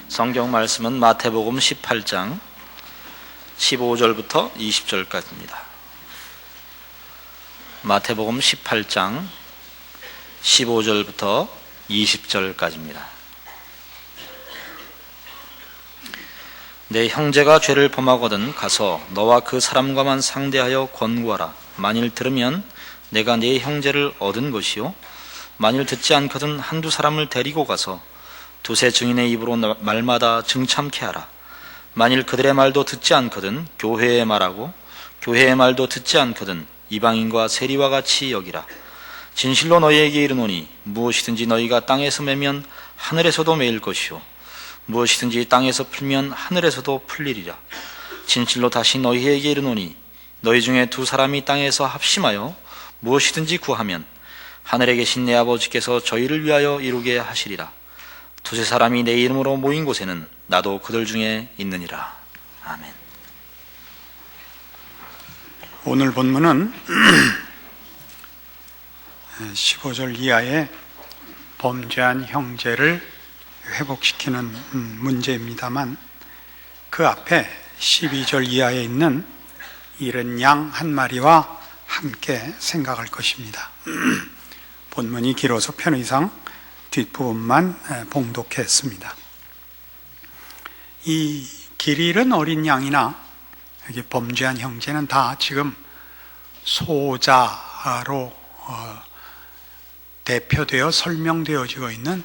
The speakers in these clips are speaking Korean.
성경 말씀은 마태복음 18장 15절부터 20절까지입니다. 마태복음 18장 15절부터 20절까지입니다. 내 형제가 죄를 범하거든 가서 너와 그 사람과만 상대하여 권고하라. 만일 들으면 내가 네 형제를 얻은 것이요, 만일 듣지 않거든 한두 사람을 데리고 가서 두세 증인의 입으로 말마다 증참케 하라. 만일 그들의 말도 듣지 않거든 교회의 말하고, 교회의 말도 듣지 않거든 이방인과 세리와 같이 여기라. 진실로 너희에게 이르노니 무엇이든지 너희가 땅에서 매면 하늘에서도 매일 것이요, 무엇이든지 땅에서 풀면 하늘에서도 풀리리라. 진실로 다시 너희에게 이르노니 너희 중에 두 사람이 땅에서 합심하여 무엇이든지 구하면 하늘에 계신 내 아버지께서 저희를 위하여 이루게 하시리라. 두세 사람이 내 이름으로 모인 곳에는 나도 그들 중에 있느니라. 아멘. 오늘 본문은 15절 이하의 범죄한 형제를 회복시키는 문제입니다만, 그 앞에 12절 이하에 있는 잃은 양 한 마리와 함께 생각할 것입니다. 본문이 길어서 편의상 뒷부분만 봉독했습니다. 이 길 잃은 어린 양이나 여기 범죄한 형제는 다 지금 소자로 대표되어 설명되어지고 있는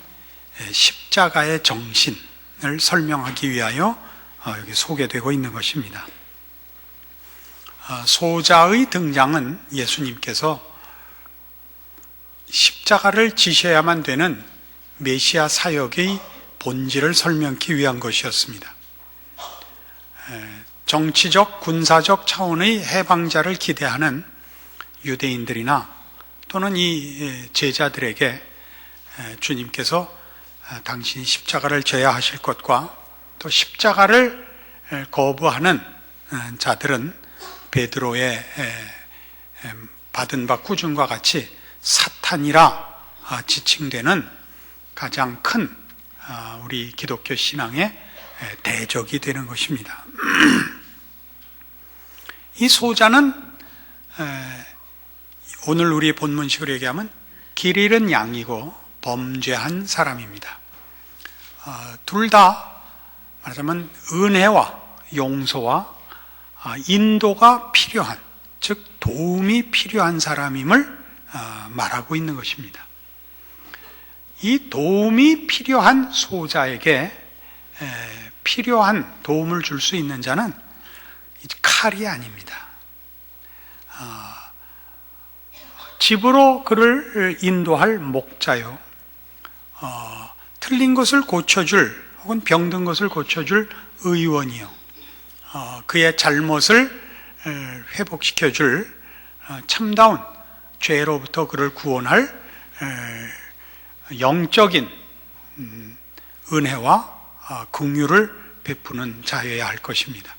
십자가의 정신을 설명하기 위하여 여기 소개되고 있는 것입니다. 소자의 등장은 예수님께서 십자가를 지셔야만 되는 메시아 사역의 본질을 설명하기 위한 것이었습니다. 정치적, 군사적 차원의 해방자를 기대하는 유대인들이나 또는 이 제자들에게 주님께서 당신이 십자가를 져야 하실 것과 또 십자가를 거부하는 자들은 베드로의 받은 바 꾸중과 같이 사탄이라 지칭되는 가장 큰 우리 기독교 신앙의 대적이 되는 것입니다. 이 소자는 오늘 우리 본문식으로 얘기하면 길 잃은 양이고 범죄한 사람입니다. 둘 다 말하자면 은혜와 용서와 인도가 필요한, 즉 도움이 필요한 사람임을 말하고 있는 것입니다. 이 도움이 필요한 소자에게 필요한 도움을 줄 수 있는 자는 칼이 아닙니다. 집으로 그를 인도할 목자요, 틀린 것을 고쳐줄 혹은 병든 것을 고쳐줄 의원이요, 그의 잘못을 회복시켜줄 참다운 죄로부터 그를 구원할 영적인 은혜와 긍휼을 베푸는 자여야 할 것입니다.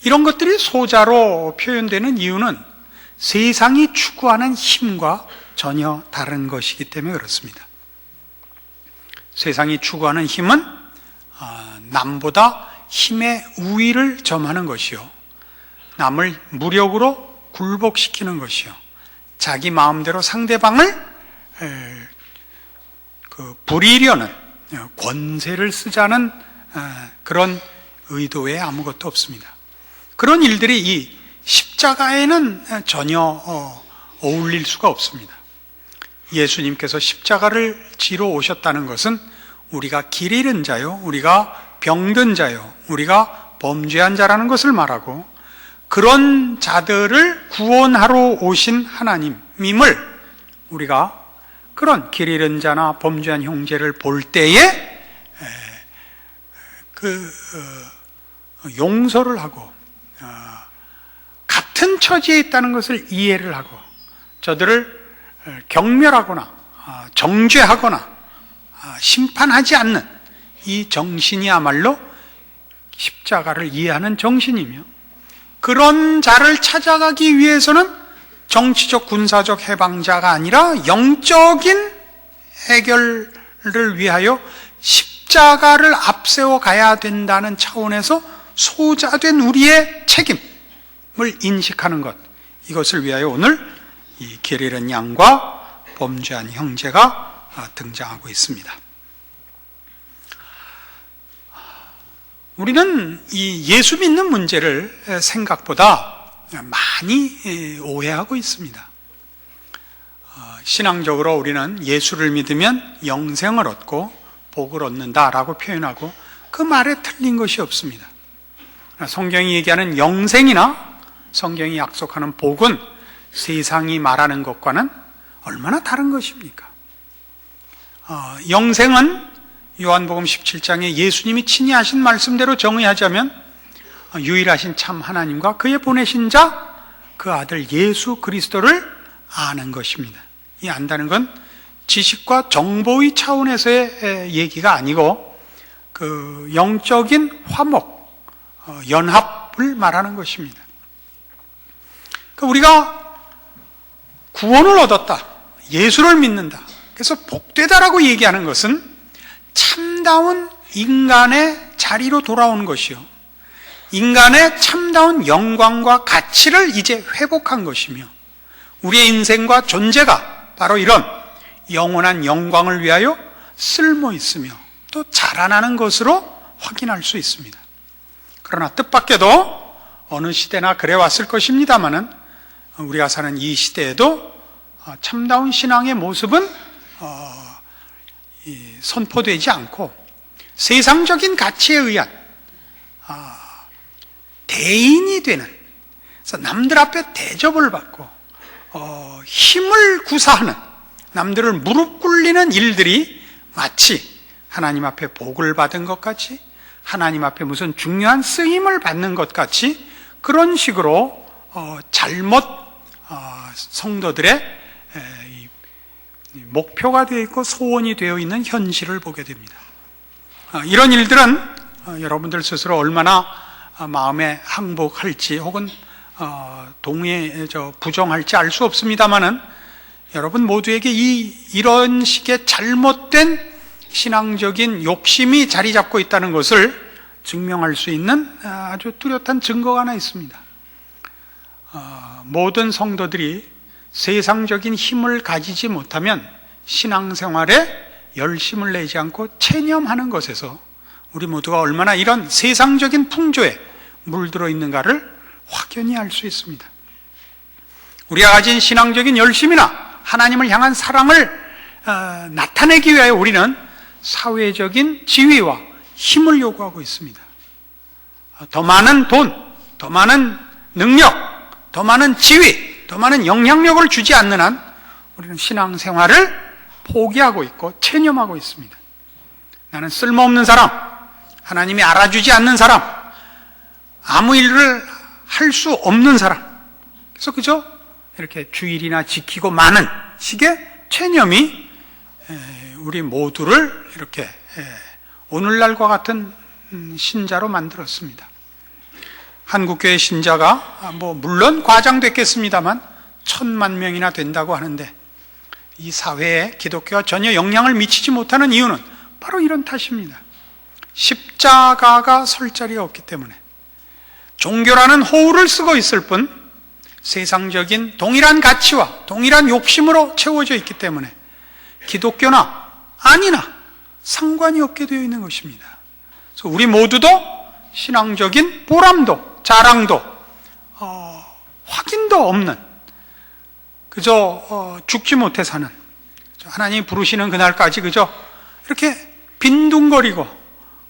이런 것들이 소자로 표현되는 이유는 세상이 추구하는 힘과 전혀 다른 것이기 때문에 그렇습니다. 세상이 추구하는 힘은 남보다 힘의 우위를 점하는 것이요, 남을 무력으로 굴복시키는 것이요, 자기 마음대로 상대방을 부리려는 권세를 쓰자는 그런 의도에 아무것도 없습니다. 그런 일들이 이 십자가에는 전혀 어울릴 수가 없습니다. 예수님께서 십자가를 지러 오셨다는 것은 우리가 길 잃은 자요, 우리가 병든 자요, 우리가 범죄한 자라는 것을 말하고, 그런 자들을 구원하러 오신 하나님임을 우리가 그런 길 잃은 자나 범죄한 형제를 볼 때에 용서를 하고 같은 처지에 있다는 것을 이해를 하고 저들을 경멸하거나 정죄하거나 심판하지 않는 이 정신이야말로 십자가를 이해하는 정신이며, 그런 자를 찾아가기 위해서는 정치적 군사적 해방자가 아니라 영적인 해결을 위하여 십자가 십자가를 앞세워 가야 된다는 차원에서 소자된 우리의 책임을 인식하는 것, 이것을 위하여 오늘 이 길 잃은 양과 범죄한 형제가 등장하고 있습니다. 우리는 이 예수 믿는 문제를 생각보다 많이 오해하고 있습니다. 신앙적으로 우리는 예수를 믿으면 영생을 얻고 복을 얻는다라고 표현하고 그 말에 틀린 것이 없습니다. 성경이 얘기하는 영생이나 성경이 약속하는 복은 세상이 말하는 것과는 얼마나 다른 것입니까? 영생은 요한복음 17장에 예수님이 친히 하신 말씀대로 정의하자면 유일하신 참 하나님과 그의 보내신 자, 그 아들 예수 그리스도를 아는 것입니다. 이 안다는 건 지식과 정보의 차원에서의 얘기가 아니고 그 영적인 화목, 연합을 말하는 것입니다. 그러니까 우리가 구원을 얻었다, 예수를 믿는다, 그래서 복되다라고 얘기하는 것은 참다운 인간의 자리로 돌아오는 것이요, 인간의 참다운 영광과 가치를 이제 회복한 것이며, 우리의 인생과 존재가 바로 이런 영원한 영광을 위하여 쓸모 있으며 또 자라나는 것으로 확인할 수 있습니다. 그러나 뜻밖에도 어느 시대나 그래 왔을 것입니다마는 우리가 사는 이 시대에도 참다운 신앙의 모습은 선포되지 않고 세상적인 가치에 의한 대인이 되는, 그래서 남들 앞에 대접을 받고 힘을 구사하는, 남들을 무릎 꿇리는 일들이 마치 하나님 앞에 복을 받은 것 같이, 하나님 앞에 무슨 중요한 쓰임을 받는 것 같이 그런 식으로 잘못 성도들의 목표가 되어 있고 소원이 되어 있는 현실을 보게 됩니다. 이런 일들은 여러분들 스스로 얼마나 마음에 항복할지 혹은 부정할지 알 수 없습니다만은 여러분 모두에게 이런 식의 잘못된 신앙적인 욕심이 자리 잡고 있다는 것을 증명할 수 있는 아주 뚜렷한 증거가 하나 있습니다. 모든 성도들이 세상적인 힘을 가지지 못하면 신앙생활에 열심을 내지 않고 체념하는 것에서 우리 모두가 얼마나 이런 세상적인 풍조에 물들어 있는가를 확연히 알 수 있습니다. 우리가 가진 신앙적인 열심이나 하나님을 향한 사랑을 나타내기 위하여 우리는 사회적인 지위와 힘을 요구하고 있습니다. 더 많은 돈, 더 많은 능력, 더 많은 지위, 더 많은 영향력을 주지 않는 한 우리는 신앙생활을 포기하고 있고 체념하고 있습니다. 나는 쓸모없는 사람, 하나님이 알아주지 않는 사람, 아무 일을 할 수 없는 사람, 그래서 그저 이렇게 주일이나 지키고 마는 식의 체념이 우리 모두를 이렇게 오늘날과 같은 신자로 만들었습니다. 한국교회 신자가 물론 과장됐겠습니다만 1000만 명이나 된다고 하는데 이 사회에 기독교가 전혀 영향을 미치지 못하는 이유는 바로 이런 탓입니다. 십자가가 설 자리가 없기 때문에, 종교라는 호우를 쓰고 있을 뿐 세상적인 동일한 가치와 동일한 욕심으로 채워져 있기 때문에 기독교나 아니나 상관이 없게 되어 있는 것입니다. 그래서 우리 모두도 신앙적인 보람도 자랑도 확인도 없는, 그저 죽지 못해 사는, 하나님이 부르시는 그날까지 그저 이렇게 빈둥거리고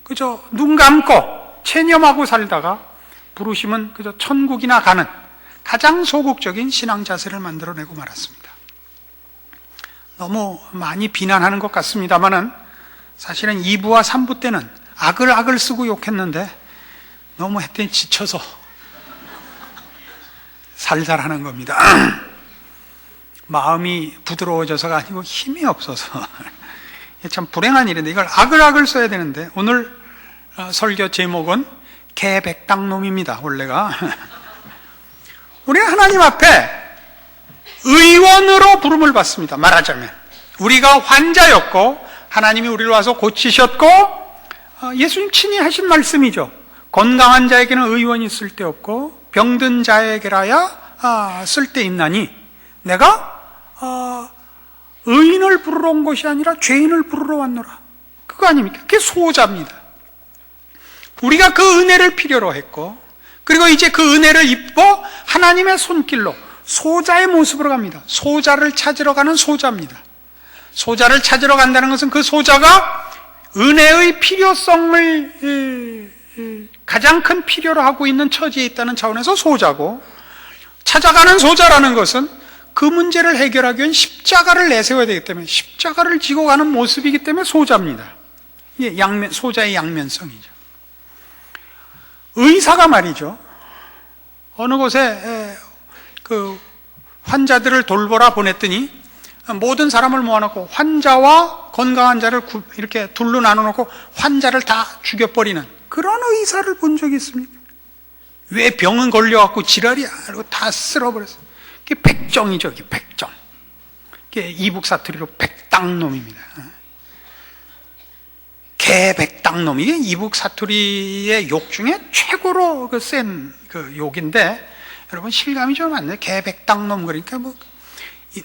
그저 눈 감고 체념하고 살다가 부르시면 그저 천국이나 가는 가장 소극적인 신앙 자세를 만들어내고 말았습니다. 너무 많이 비난하는 것 같습니다만은 사실은 2부와 3부 때는 악을 쓰고 욕했는데 너무 했더니 지쳐서 살살하는 겁니다. 마음이 부드러워져서가 아니고 힘이 없어서 참 불행한 일인데 이걸 악을 써야 되는데 오늘 설교 제목은 개백당놈입니다. 원래가 우리는 하나님 앞에 의원으로 부름을 받습니다. 말하자면 우리가 환자였고 하나님이 우리를 와서 고치셨고 예수님 친히 하신 말씀이죠. 건강한 자에게는 의원이 쓸데없고 병든 자에게라야 쓸데있나니 내가 의인을 부르러 온 것이 아니라 죄인을 부르러 왔노라. 그거 아닙니까? 그게 소자입니다. 우리가 그 은혜를 필요로 했고, 그리고 이제 그 은혜를 입고 하나님의 손길로 소자의 모습으로 갑니다. 소자를 찾으러 가는 소자입니다. 소자를 찾으러 간다는 것은 그 소자가 은혜의 필요성을 가장 큰 필요로 하고 있는 처지에 있다는 차원에서 소자고, 찾아가는 소자라는 것은 그 문제를 해결하기 위한 십자가를 내세워야 되기 때문에 십자가를 지고 가는 모습이기 때문에 소자입니다. 이게 소자의 양면성이죠. 의사가 말이죠, 어느 곳에 그 환자들을 돌보라 보냈더니 모든 사람을 모아놓고 환자와 건강한 자를 이렇게 둘로 나눠놓고 환자를 다 죽여버리는 그런 의사를 본 적이 있습니까? 왜 병은 걸려갖고 지랄이야? 그리고 다 쓸어버렸어. 그게 백정이죠, 그게 백정. 그게 이북 사투리로 백당놈입니다. 개백당놈. 이게 이북 사투리의 욕 중에 최고로 센 욕인데, 여러분 실감이 좀 안 나요. 개백당놈. 그러니까 뭐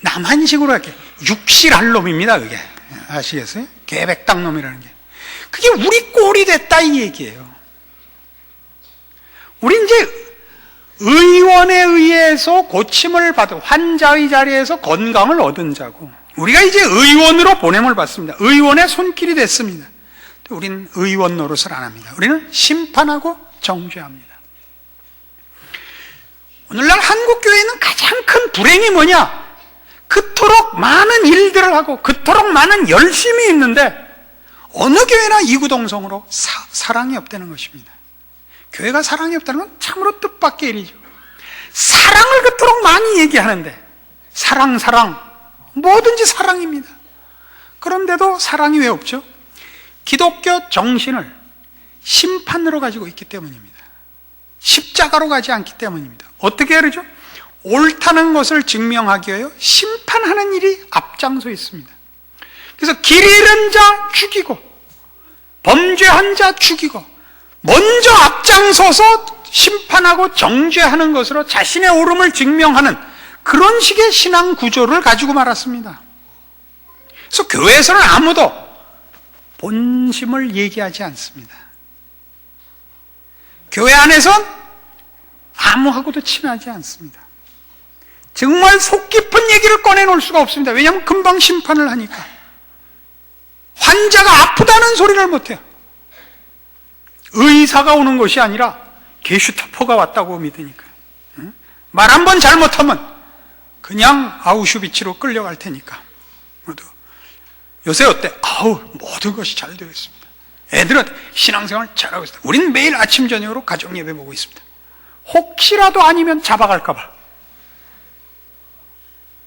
남한식으로 이렇게 육실할 놈입니다. 그게 아시겠어요? 개백당놈이라는 게 그게 우리 꼴이 됐다 이 얘기예요. 우리 이제 의원에 의해서 고침을 받은 환자의 자리에서 건강을 얻은 자고, 우리가 이제 의원으로 보냄을 받습니다. 의원의 손길이 됐습니다. 우리는 의원 노릇을 안 합니다. 우리는 심판하고 정죄합니다. 오늘날 한국교회는 가장 큰 불행이 뭐냐? 그토록 많은 일들을 하고 그토록 많은 열심이 있는데 어느 교회나 이구동성으로 사랑이 없다는 것입니다. 교회가 사랑이 없다는 건 참으로 뜻밖의 일이죠. 사랑을 그토록 많이 얘기하는데 사랑 뭐든지 사랑입니다. 그런데도 사랑이 왜 없죠? 기독교 정신을 심판으로 가지고 있기 때문입니다. 십자가로 가지 않기 때문입니다. 어떻게 그러죠? 옳다는 것을 증명하기 위하여 심판하는 일이 앞장서 있습니다. 그래서 길 잃은 자 죽이고 범죄한 자 죽이고 먼저 앞장서서 심판하고 정죄하는 것으로 자신의 옳음을 증명하는 그런 식의 신앙 구조를 가지고 말았습니다. 그래서 교회에서는 아무도 본심을 얘기하지 않습니다. 교회 안에선 아무하고도 친하지 않습니다. 정말 속 깊은 얘기를 꺼내놓을 수가 없습니다. 왜냐하면 금방 심판을 하니까. 환자가 아프다는 소리를 못해요. 의사가 오는 것이 아니라 게슈타포가 왔다고 믿으니까. 말 한 번 잘못하면 그냥 아우슈비츠로 끌려갈 테니까. 모두 요새 어때? 모든 것이 잘 되고 있습니다. 애들은 신앙생활 잘하고 있습니다. 우리는 매일 아침 저녁으로 가정 예배 보고 있습니다. 혹시라도 아니면 잡아갈까 봐.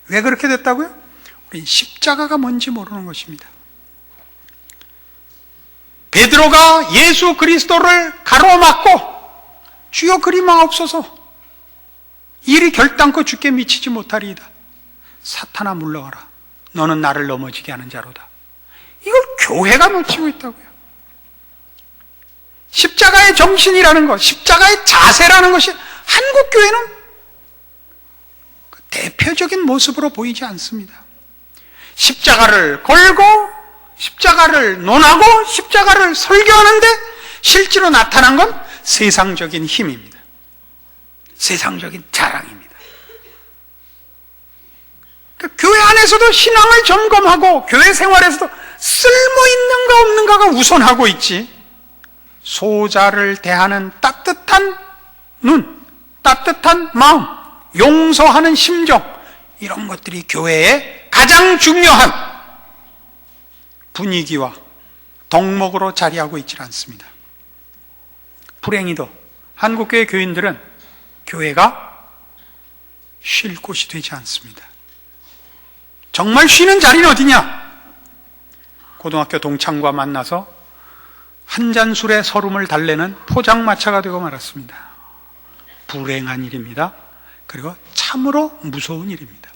왜 그렇게 됐다고요? 우린 십자가가 뭔지 모르는 것입니다. 베드로가 예수 그리스도를 가로막고 주여 그리 마옵소서, 일이 결단코 주께 미치지 못하리이다. 사탄아 물러가라, 너는 나를 넘어지게 하는 자로다. 이걸 교회가 놓치고 있다고요. 십자가의 정신이라는 것, 십자가의 자세라는 것이 한국교회는 대표적인 모습으로 보이지 않습니다. 십자가를 걸고 십자가를 논하고 십자가를 설교하는데 실제로 나타난 건 세상적인 힘입니다. 세상적인 자랑입니다. 그러니까 교회 안에서도 신앙을 점검하고 교회 생활에서도 쓸모 있는가 없는가가 우선하고 있지, 소자를 대하는 따뜻한 눈, 따뜻한 마음, 용서하는 심정, 이런 것들이 교회의 가장 중요한 분위기와 덕목으로 자리하고 있지 않습니다. 불행히도 한국교회 교인들은 교회가 쉴 곳이 되지 않습니다. 정말 쉬는 자리는 어디냐? 고등학교 동창과 만나서 한 잔 술에 서름을 달래는 포장마차가 되고 말았습니다. 불행한 일입니다. 그리고 참으로 무서운 일입니다.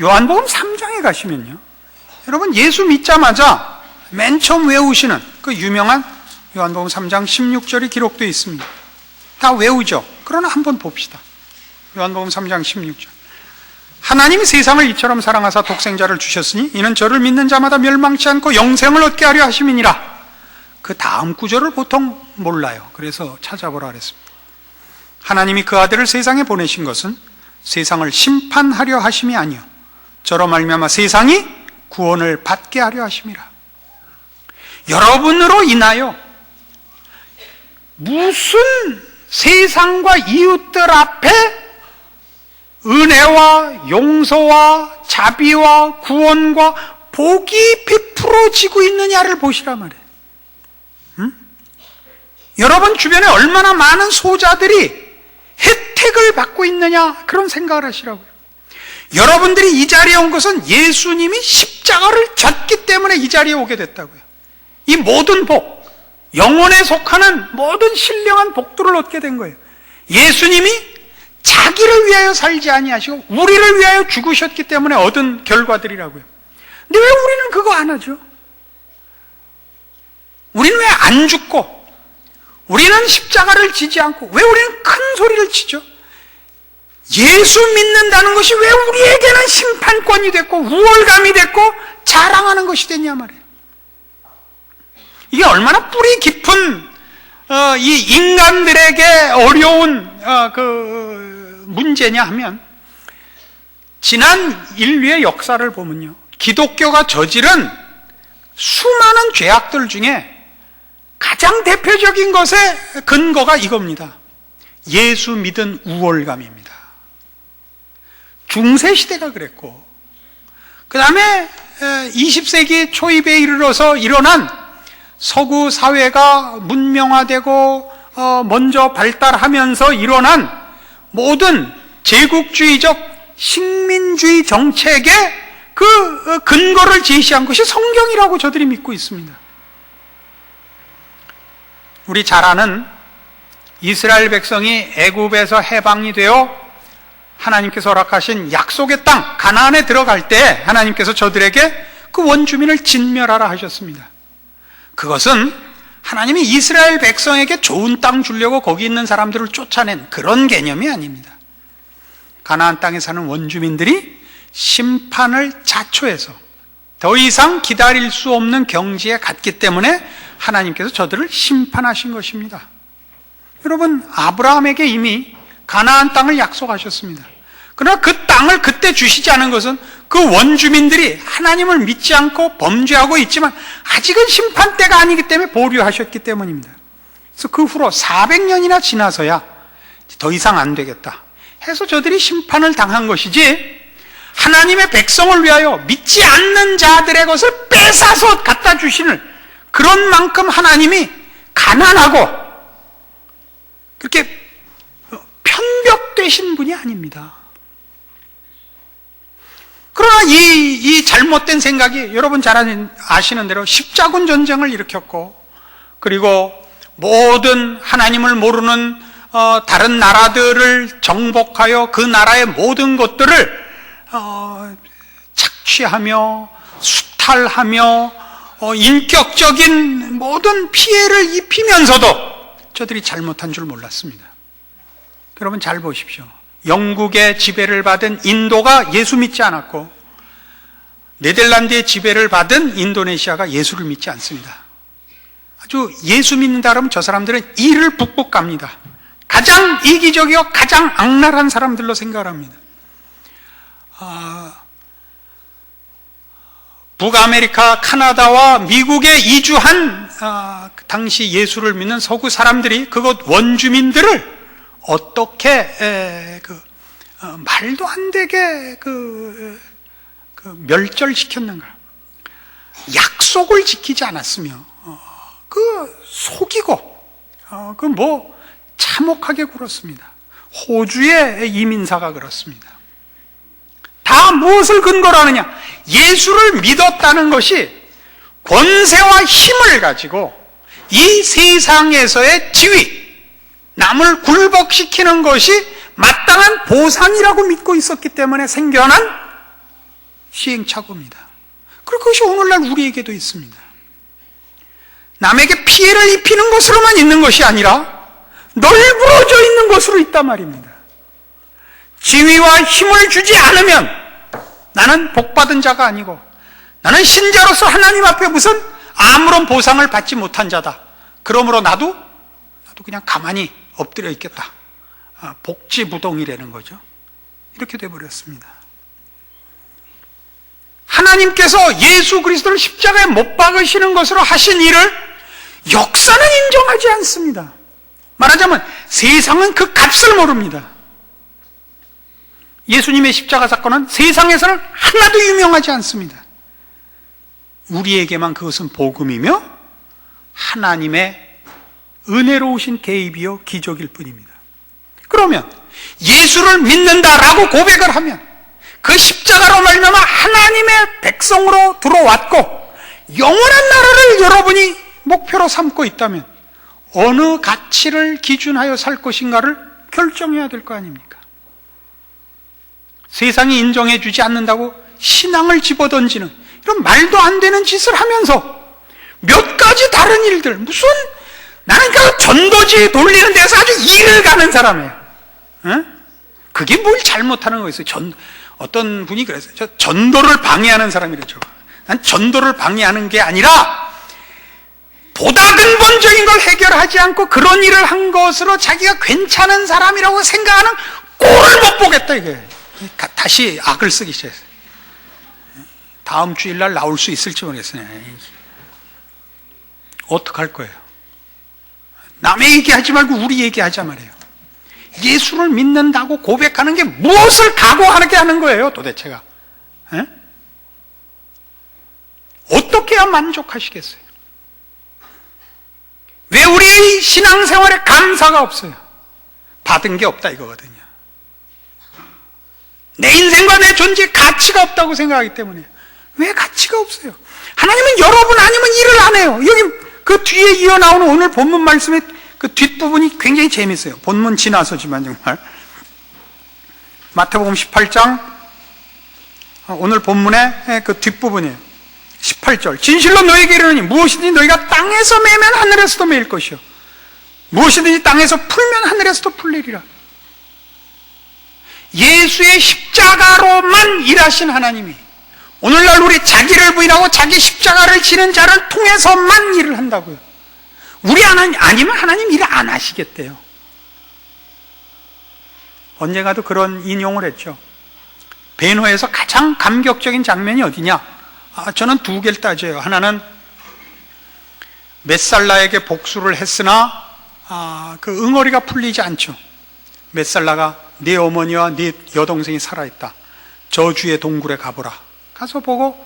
요한복음 3장에 가시면요, 여러분 예수 믿자마자 맨 처음 외우시는 그 유명한 요한복음 3장 16절이 기록되어 있습니다. 다 외우죠. 그러나 한번 봅시다. 요한복음 3장 16절. 하나님이 세상을 이처럼 사랑하사 독생자를 주셨으니 이는 저를 믿는 자마다 멸망치 않고 영생을 얻게 하려 하심이니라. 그 다음 구절을 보통 몰라요. 그래서 찾아보라 그랬습니다. 하나님이 그 아들을 세상에 보내신 것은 세상을 심판하려 하심이 아니요 저로 말미암아 세상이 구원을 받게 하려 하심이라. 여러분으로 인하여 무슨 세상과 이웃들 앞에 은혜와 용서와 자비와 구원과 복이 베풀어지고 있느냐를 보시란 말이에요. 여러분 주변에 얼마나 많은 소자들이 혜택을 받고 있느냐 그런 생각을 하시라고요. 여러분들이 이 자리에 온 것은 예수님이 십자가를 졌기 때문에 이 자리에 오게 됐다고요. 이 모든 복, 영혼에 속하는 모든 신령한 복들을 얻게 된 거예요. 예수님이 자기를 위하여 살지 아니하시고 우리를 위하여 죽으셨기 때문에 얻은 결과들이라고요. 근데 왜 우리는 그거 안 하죠? 우리는 왜 안 죽고 우리는 십자가를 지지 않고 왜 우리는 큰 소리를 치죠? 예수 믿는다는 것이 왜 우리에게는 심판권이 됐고 우월감이 됐고 자랑하는 것이 됐냐 말이에요. 이게 얼마나 뿌리 깊은 이 인간들에게 어려운 그 문제냐 하면 지난 인류의 역사를 보면요, 기독교가 저지른 수많은 죄악들 중에 가장 대표적인 것의 근거가 이겁니다. 예수 믿은 우월감입니다. 중세시대가 그랬고, 그 다음에 20세기 초입에 이르러서 일어난 서구 사회가 문명화되고 먼저 발달하면서 일어난 모든 제국주의적 식민주의 정책의 그 근거를 제시한 것이 성경이라고 저들이 믿고 있습니다. 우리 잘 아는 이스라엘 백성이 애굽에서 해방이 되어 하나님께서 허락하신 약속의 땅 가나안에 들어갈 때 하나님께서 저들에게 그 원주민을 진멸하라 하셨습니다. 그것은 하나님이 이스라엘 백성에게 좋은 땅 주려고 거기 있는 사람들을 쫓아낸 그런 개념이 아닙니다. 가나안 땅에 사는 원주민들이 심판을 자초해서 더 이상 기다릴 수 없는 경지에 갔기 때문에 하나님께서 저들을 심판하신 것입니다. 여러분, 아브라함에게 이미 가나안 땅을 약속하셨습니다. 그러나 그 땅을 그때 주시지 않은 것은 그 원주민들이 하나님을 믿지 않고 범죄하고 있지만 아직은 심판 때가 아니기 때문에 보류하셨기 때문입니다. 그래서 그 후로 400년이나 지나서야 더 이상 안 되겠다 해서 저들이 심판을 당한 것이지, 하나님의 백성을 위하여 믿지 않는 자들의 것을 뺏어서 갖다 주시는 그런 만큼 하나님이 가난하고 그렇게 편벽되신 분이 아닙니다. 그러나 이 잘못된 생각이 여러분 잘 아시는 대로 십자군 전쟁을 일으켰고, 그리고 모든 하나님을 모르는 다른 나라들을 정복하여 그 나라의 모든 것들을 착취하며 수탈하며 인격적인 모든 피해를 입히면서도 저들이 잘못한 줄 몰랐습니다. 여러분 잘 보십시오. 영국의 지배를 받은 인도가 예수 믿지 않았고, 네덜란드의 지배를 받은 인도네시아가 예수를 믿지 않습니다. 아주 예수 믿는다 그러면 저 사람들은 이를 북북 갑니다. 가장 이기적이고 가장 악랄한 사람들로 생각합니다. 북아메리카, 카나다와 미국에 이주한 당시 예수를 믿는 서구 사람들이 그곳 원주민들을 어떻게 말도 안 되게 멸절시켰는가? 약속을 지키지 않았으며 속이고 참혹하게 굴었습니다. 호주의 이민사가 그렇습니다. 다 무엇을 근거로 하느냐? 예수를 믿었다는 것이 권세와 힘을 가지고 이 세상에서의 지위, 남을 굴복시키는 것이 마땅한 보상이라고 믿고 있었기 때문에 생겨난 시행착오입니다. 그리고 그것이 오늘날 우리에게도 있습니다. 남에게 피해를 입히는 것으로만 있는 것이 아니라 널브러져 있는 것으로 있단 말입니다. 지위와 힘을 주지 않으면 나는 복받은 자가 아니고 나는 신자로서 하나님 앞에 무슨 아무런 보상을 받지 못한 자다. 그러므로 나도 그냥 가만히 엎드려 있겠다. 복지부동이라는 거죠. 이렇게 돼버렸습니다. 하나님께서 예수 그리스도를 십자가에 못 박으시는 것으로 하신 일을 역사는 인정하지 않습니다. 말하자면 세상은 그 값을 모릅니다. 예수님의 십자가 사건은 세상에서는 하나도 유명하지 않습니다. 우리에게만 그것은 복음이며 하나님의 은혜로우신 개입이요 기적일 뿐입니다. 그러면 예수를 믿는다라고 고백을 하면 그 십자가로 말미암아 하나님의 백성으로 들어왔고 영원한 나라를 여러분이 목표로 삼고 있다면 어느 가치를 기준하여 살 것인가를 결정해야 될 거 아닙니까? 세상이 인정해 주지 않는다고 신앙을 집어던지는 이런 말도 안 되는 짓을 하면서 몇 가지 다른 일들, 무슨 나는 그 전도지 돌리는 데서 아주 일을 가는 사람이에요. 그게 뭘 잘못하는 거였어요. 어떤 분이 그랬어요. 저 전도를 방해하는 사람이랬죠. 난 전도를 방해하는 게 아니라 보다 근본적인 걸 해결하지 않고 그런 일을 한 것으로 자기가 괜찮은 사람이라고 생각하는 꼴을 못 보겠다 이게. 다시 악을 쓰기 시작했어요. 다음 주일날 나올 수 있을지 모르겠어요. 어떡할 거예요? 남의 얘기하지 말고 우리 얘기하자 말이에요. 예수를 믿는다고 고백하는 게 무엇을 각오하게 하는 거예요 도대체가? 어떻게 해야 만족하시겠어요? 왜 우리의 신앙생활에 감사가 없어요? 받은 게 없다 이거거든요. 내 인생과 내 존재에 가치가 없다고 생각하기 때문에. 왜 가치가 없어요? 하나님은 여러분 아니면 일을 안 해요. 여기 그 뒤에 이어나오는 오늘 본문 말씀의 그 뒷부분이 굉장히 재밌어요. 본문 지나서지만 정말. 마태복음 18장 오늘 본문의 그 뒷부분이에요. 18절. 진실로 너에게 이르노니 무엇이든지 너희가 땅에서 매면 하늘에서도 매일 것이요 무엇이든지 땅에서 풀면 하늘에서도 풀리리라. 예수의 십자가로만 일하신 하나님이 오늘날 우리 자기를 부인하고 자기 십자가를 지는 자를 통해서만 일을 한다고요. 우리 아니면 하나님 일을 안 하시겠대요. 언젠가도 그런 인용을 했죠. 베노에서 가장 감격적인 장면이 어디냐? 저는 두 개를 따져요. 하나는 메살라에게 복수를 했으나 그 응어리가 풀리지 않죠. 메살라가 네 어머니와 네 여동생이 살아있다. 저주의 동굴에 가보라. 가서 보고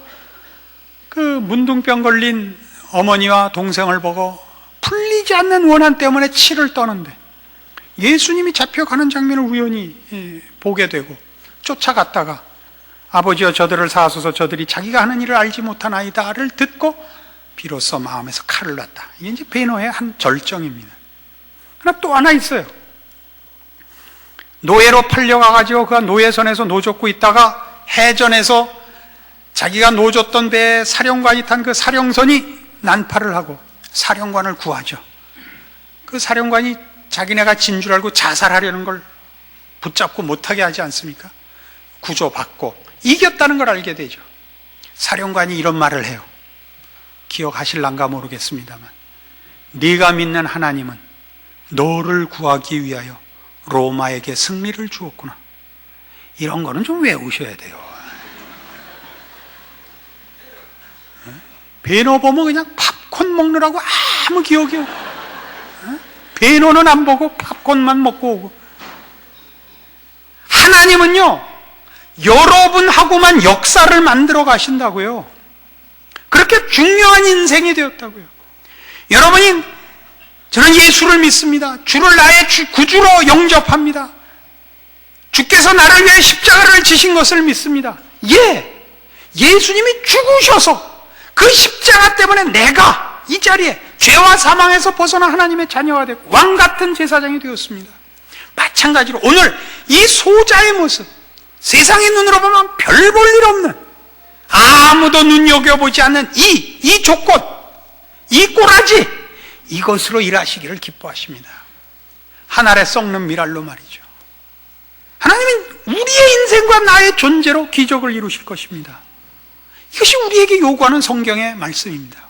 그 문둥병 걸린 어머니와 동생을 보고 풀리지 않는 원한 때문에 치를 떠는데 예수님이 잡혀가는 장면을 우연히 보게 되고 쫓아갔다가 아버지여 저들을 사하소서 저들이 자기가 하는 일을 알지 못한 아이다를 듣고 비로소 마음에서 칼을 놨다. 이게 이제 베노의 한 절정입니다. 그러나 또 하나 있어요. 노예로 팔려가가지고 그가 노예선에서 노젓고 있다가 해전에서 자기가 노젓던 배에 사령관이 탄 그 사령선이 난파를 하고 사령관을 구하죠. 그 사령관이 자기네가 진 줄 알고 자살하려는 걸 붙잡고 못하게 하지 않습니까? 구조받고 이겼다는 걸 알게 되죠. 사령관이 이런 말을 해요. 기억하실란가 모르겠습니다만 네가 믿는 하나님은 너를 구하기 위하여 로마에게 승리를 주었구나. 이런 거는 좀 외우셔야 돼요. 베노 보면 그냥 팝콘 먹느라고 아무 기억이 없고 베노는 안 보고 팝콘만 먹고 오고. 하나님은요 여러분하고만 역사를 만들어 가신다고요. 그렇게 중요한 인생이 되었다고요. 여러분이 저는 예수를 믿습니다. 주를 나의 구주로 영접합니다. 주께서 나를 위해 십자가를 지신 것을 믿습니다. 예, 예수님이 죽으셔서 그 십자가 때문에 내가 이 자리에 죄와 사망에서 벗어나 하나님의 자녀가 되고 왕같은 제사장이 되었습니다. 마찬가지로 오늘 이 소자의 모습, 세상의 눈으로 보면 별 볼 일 없는, 아무도 눈여겨보지 않는 이 조건, 이 꼬라지, 이것으로 일하시기를 기뻐하십니다. 한 알에 썩는 밀알로 말이죠. 하나님은 우리의 인생과 나의 존재로 기적을 이루실 것입니다. 이것이 우리에게 요구하는 성경의 말씀입니다.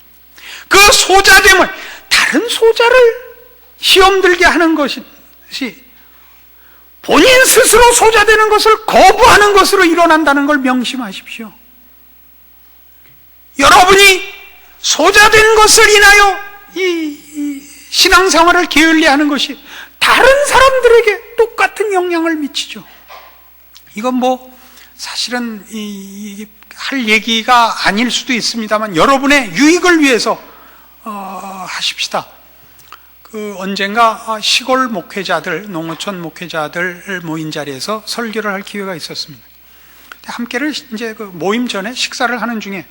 그 소자됨을, 다른 소자를 시험 들게 하는 것이 본인 스스로 소자되는 것을 거부하는 것으로 일어난다는 걸 명심하십시오. 여러분이 소자된 것을 인하여 이 신앙생활을 게을리하는 것이 다른 사람들에게 똑같은 영향을 미치죠. 이건 사실은 할 얘기가 아닐 수도 있습니다만 여러분의 유익을 위해서 하십시다. 언젠가 시골 목회자들, 농어촌 목회자들 모인 자리에서 설교를 할 기회가 있었습니다. 함께를 이제 모임 전에 식사를 하는 중에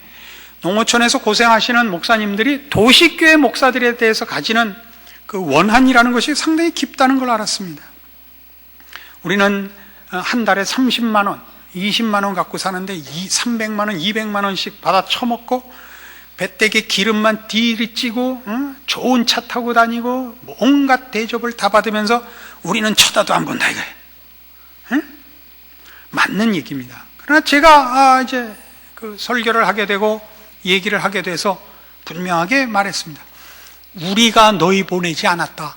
농어촌에서 고생하시는 목사님들이 도시교회 목사들에 대해서 가지는 원한이라는 것이 상당히 깊다는 걸 알았습니다. 우리는 한 달에 30만 원, 20만 원 갖고 사는데 300만 원, 200만 원씩 받아 처먹고 배때기에 기름만 디리 찌고 좋은 차 타고 다니고 온갖 대접을 다 받으면서 우리는 쳐다도 안 본다 이거예요. 맞는 얘기입니다. 그러나 제가 이제 설교를 하게 되고 얘기를 하게 돼서 분명하게 말했습니다. 우리가 너희 보내지 않았다.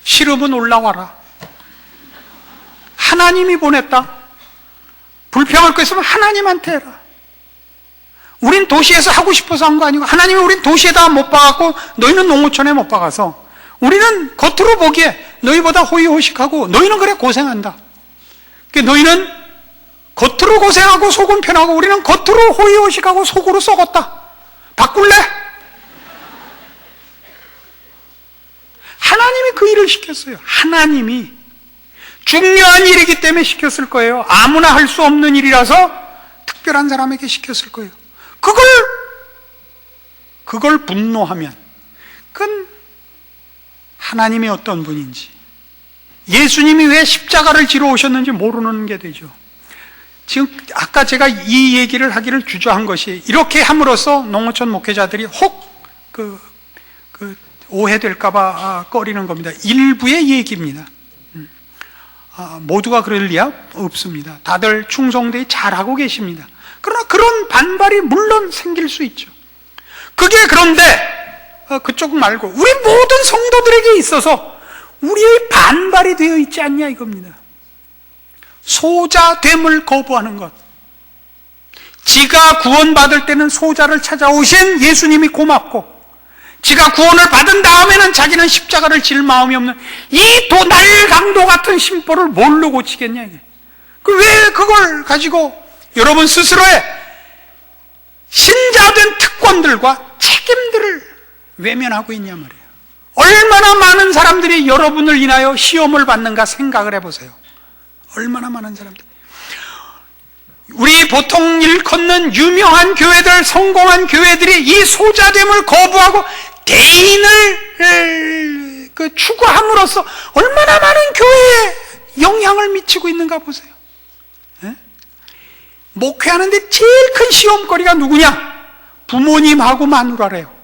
싫으면 올라와라. 하나님이 보냈다. 불평할 거 있으면 하나님한테 해라. 우린 도시에서 하고 싶어서 한 거 아니고 하나님이 우린 도시에다 못 박았고 너희는 농어촌에 못 박아서 우리는 겉으로 보기에 너희보다 호의호식하고 너희는 그래 고생한다. 너희는 겉으로 고생하고 속은 편하고 우리는 겉으로 호의호식하고 속으로 썩었다. 바꿀래? 하나님이 그 일을 시켰어요. 하나님이 중요한 일이기 때문에 시켰을 거예요. 아무나 할 수 없는 일이라서 특별한 사람에게 시켰을 거예요. 그걸 분노하면 그건 하나님이 어떤 분인지, 예수님이 왜 십자가를 지러 오셨는지 모르는 게 되죠. 지금 아까 제가 이 얘기를 하기를 주저한 것이 이렇게 함으로써 농어촌 목회자들이 혹 오해될까봐 꺼리는 겁니다. 일부의 얘기입니다. 모두가 그럴 리야 없습니다. 다들 충성되게 잘하고 계십니다. 그러나 그런 반발이 물론 생길 수 있죠. 그게 그런데 그쪽 말고 우리 모든 성도들에게 있어서 우리의 반발이 되어 있지 않냐 이겁니다. 소자됨을 거부하는 것. 지가 구원받을 때는 소자를 찾아오신 예수님이 고맙고 지가 구원을 받은 다음에는 자기는 십자가를 질 마음이 없는 이 도날 강도 같은 심보를 뭘로 고치겠냐 이게. 왜 그걸 가지고 여러분 스스로의 신자된 특권들과 책임들을 외면하고 있냐 말이에요. 얼마나 많은 사람들이 여러분을 인하여 시험을 받는가 생각을 해보세요. 얼마나 많은 사람들. 우리 보통 일컫는 유명한 교회들, 성공한 교회들이 이 소자됨을 거부하고 대인을 추구함으로써 얼마나 많은 교회에 영향을 미치고 있는가 보세요. 네? 목회하는데 제일 큰 시험거리가 누구냐? 부모님하고 마누라래요.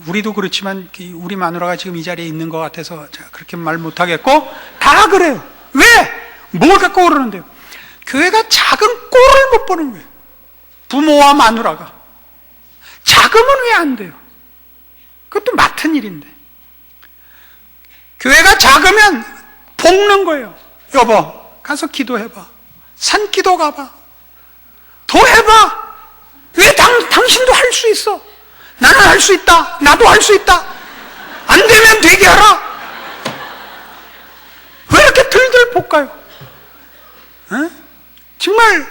우리도 그렇지만 우리 마누라가 지금 이 자리에 있는 것 같아서 제가 그렇게 말 못하겠고 다 그래요. 왜? 뭘 갖고 그러는데요? 교회가 작은 꼴을 못 보는 거예요. 부모와 마누라가. 작으면 왜 안 돼요? 그것도 맡은 일인데. 교회가 작으면 볶는 거예요. 여보, 가서 기도해봐. 산기도 가봐. 더 해봐. 왜 당신도 할 수 있어? 나는 할 수 있다. 나도 할 수 있다. 안 되면 되게 하라. 왜 이렇게 들들 볶아요? 에? 정말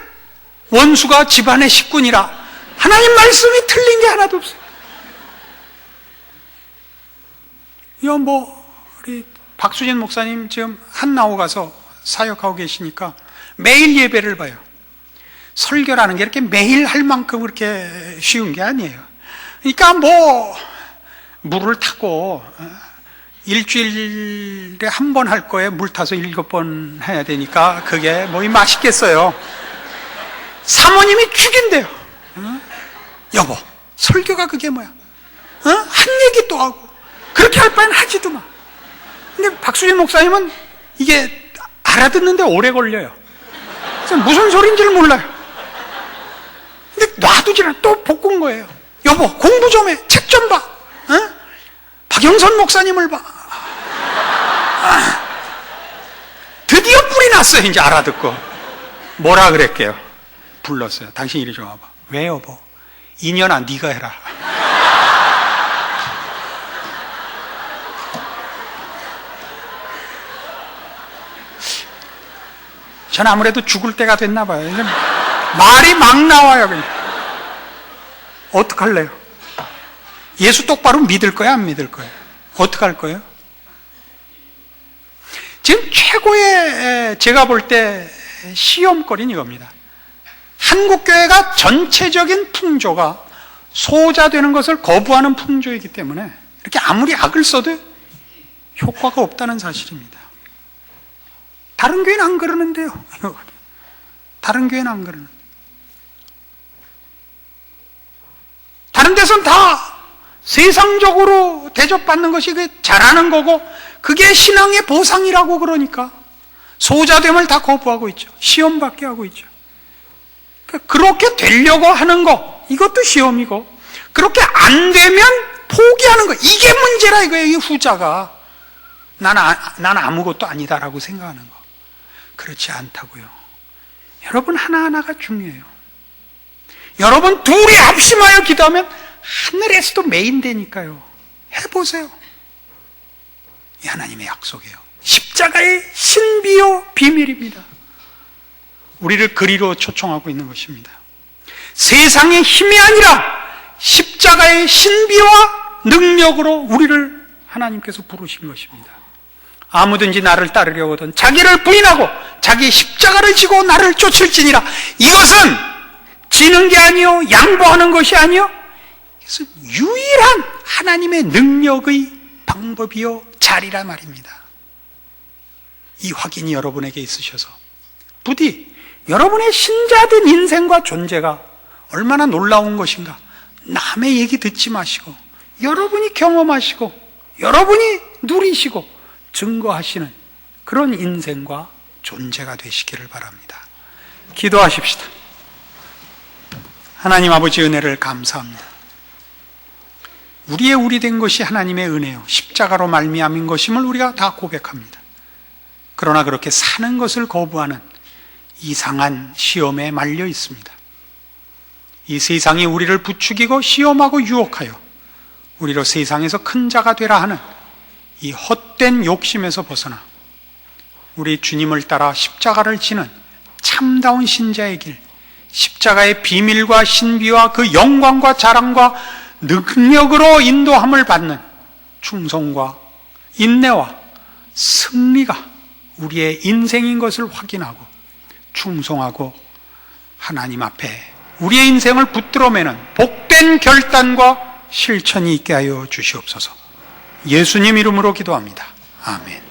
원수가 집안의 식군이라 하나님 말씀이 틀린 게 하나도 없어요. 이거 우리 박수진 목사님 지금 한나오 가서 사역하고 계시니까 매일 예배를 봐요. 설교라는 게 이렇게 매일 할 만큼 그렇게 쉬운 게 아니에요. 그러니까 물을 타고 일주일에 한 번 할 거에 물 타서 7번 해야 되니까 그게 맛있겠어요. 사모님이 죽인대요. 여보, 설교가 그게 뭐야? 한 얘기 또 하고. 그렇게 할 바엔 하지도 마. 근데 박수진 목사님은 이게 알아듣는데 오래 걸려요. 그래서 무슨 소린지를 몰라요. 근데 놔두지는 또 볶은 거예요. 여보, 공부 좀 해. 책 좀 봐. 박영선 목사님을 봐. 드디어 뿔이 났어요. 이제 알아듣고. 뭐라 그랬게요? 불렀어요. 당신 이리 좀 와봐. 왜 여보? 인연아, 네가 해라. 저는 아무래도 죽을 때가 됐나 봐요. 말이 막 나와요. 그냥. 어떡할래요? 예수 똑바로 믿을 거야, 안 믿을 거야? 어떡할 거예요? 지금 최고의 제가 볼 때 시험거리는 이겁니다. 한국교회가 전체적인 풍조가 소자되는 것을 거부하는 풍조이기 때문에 이렇게 아무리 악을 써도 효과가 없다는 사실입니다. 다른 교회는 안 그러는데요. 다른 교회는 안 그러는. 다른 데서는 다 세상적으로 대접받는 것이 잘하는 거고 그게 신앙의 보상이라고 그러니까 소자됨을 다 거부하고 있죠. 시험 받게 하고 있죠. 그렇게 되려고 하는 거 이것도 시험이고 그렇게 안 되면 포기하는 거 이게 문제라 이거예요. 이 후자가 나는 아무것도 아니다라고 생각하는 거. 그렇지 않다고요. 여러분 하나하나가 중요해요. 여러분 둘이 합심하여 기도하면 하늘에서도 메인 되니까요. 해보세요. 이 하나님의 약속이에요. 십자가의 신비요 비밀입니다. 우리를 그리로 초청하고 있는 것입니다. 세상의 힘이 아니라 십자가의 신비와 능력으로 우리를 하나님께서 부르신 것입니다. 아무든지 나를 따르려거든 자기를 부인하고 자기 십자가를 지고 나를 쫓을지니라. 이것은 지는 게 아니요 양보하는 것이 아니요 그래서 유일한 하나님의 능력의 방법이요 자리라 말입니다. 이 확인이 여러분에게 있으셔서 부디 여러분의 신자된 인생과 존재가 얼마나 놀라운 것인가 남의 얘기 듣지 마시고 여러분이 경험하시고 여러분이 누리시고 증거하시는 그런 인생과 존재가 되시기를 바랍니다. 기도하십시다. 하나님 아버지 은혜를 감사합니다. 우리의 우리 된 것이 하나님의 은혜요 십자가로 말미암은 것임을 우리가 다 고백합니다. 그러나 그렇게 사는 것을 거부하는 이상한 시험에 말려 있습니다. 이 세상이 우리를 부추기고 시험하고 유혹하여 우리로 세상에서 큰 자가 되라 하는 이 헛된 욕심에서 벗어나 우리 주님을 따라 십자가를 지는 참다운 신자의 길, 십자가의 비밀과 신비와 그 영광과 자랑과 능력으로 인도함을 받는 충성과 인내와 승리가 우리의 인생인 것을 확인하고 충성하고 하나님 앞에 우리의 인생을 붙들어매는 복된 결단과 실천이 있게 하여 주시옵소서. 예수님 이름으로 기도합니다. 아멘.